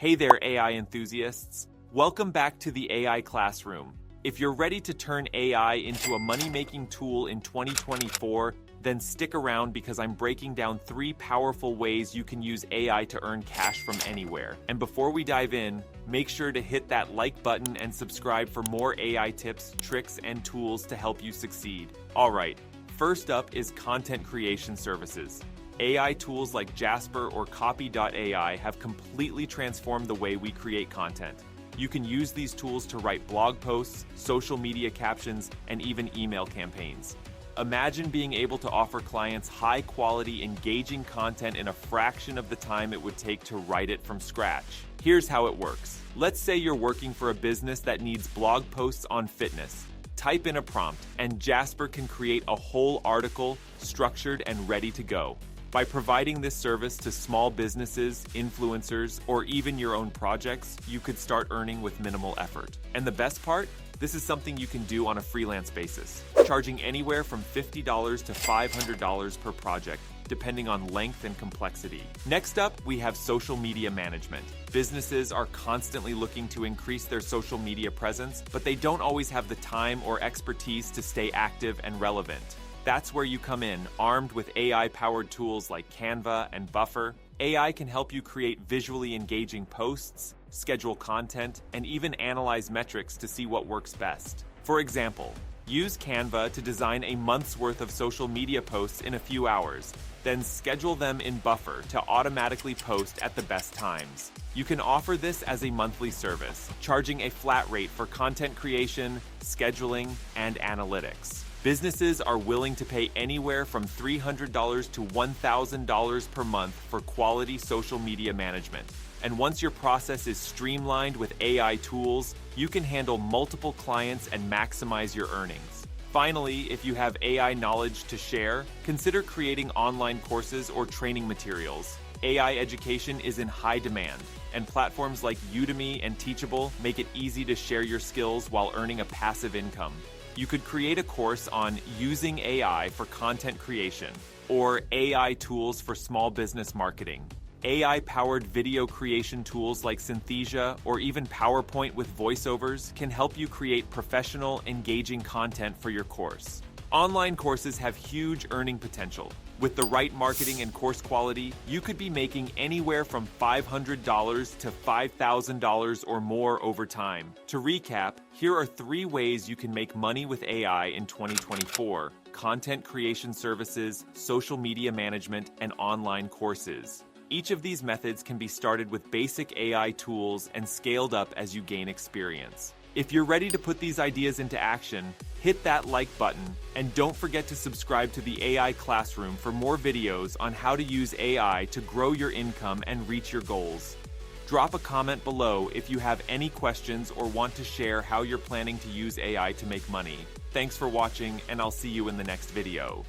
Hey there, AI enthusiasts. Welcome back to the AI Classroom. If you're ready to turn AI into a money-making tool in 2024, then stick around because I'm breaking down 3 powerful ways you can use AI to earn cash from anywhere. And before we dive in, make sure to hit that like button and subscribe for more AI tips, tricks, and tools to help you succeed. All right, first up is content creation services. AI tools like Jasper or Copy.ai have completely transformed the way we create content. You can use these tools to write blog posts, social media captions, and even email campaigns. Imagine being able to offer clients high-quality, engaging content in a fraction of the time it would take to write it from scratch. Here's how it works. Let's say you're working for a business that needs blog posts on fitness. Type in a prompt, and Jasper can create a whole article, structured and ready to go. By providing this service to small businesses, influencers, or even your own projects, you could start earning with minimal effort. And the best part? This is something you can do on a freelance basis, charging anywhere from $50 to $500 per project, depending on length and complexity. Next up, we have social media management. Businesses are constantly looking to increase their social media presence, but they don't always have the time or expertise to stay active and relevant. That's where you come in, armed with AI-powered tools like Canva and Buffer. AI can help you create visually engaging posts, schedule content, and even analyze metrics to see what works best. For example, use Canva to design a month's worth of social media posts in a few hours, then schedule them in Buffer to automatically post at the best times. You can offer this as a monthly service, charging a flat rate for content creation, scheduling, and analytics. Businesses are willing to pay anywhere from $300 to $1,000 per month for quality social media management. And once your process is streamlined with AI tools, you can handle multiple clients and maximize your earnings. Finally, if you have AI knowledge to share, consider creating online courses or training materials. AI education is in high demand, and platforms like Udemy and Teachable make it easy to share your skills while earning a passive income. You could create a course on using AI for content creation, or AI tools for small business marketing. AI-powered video creation tools like Synthesia or even PowerPoint with voiceovers can help you create professional, engaging content for your course. Online courses have huge earning potential. With the right marketing and course quality, you could be making anywhere from $500 to $5,000 or more over time. To recap, here are 3 ways you can make money with AI in 2024: content creation services, social media management, and online courses. Each of these methods can be started with basic AI tools and scaled up as you gain experience. If you're ready to put these ideas into action, hit that like button, and don't forget to subscribe to the AI Classroom for more videos on how to use AI to grow your income and reach your goals. Drop a comment below if you have any questions or want to share how you're planning to use AI to make money. Thanks for watching, and I'll see you in the next video.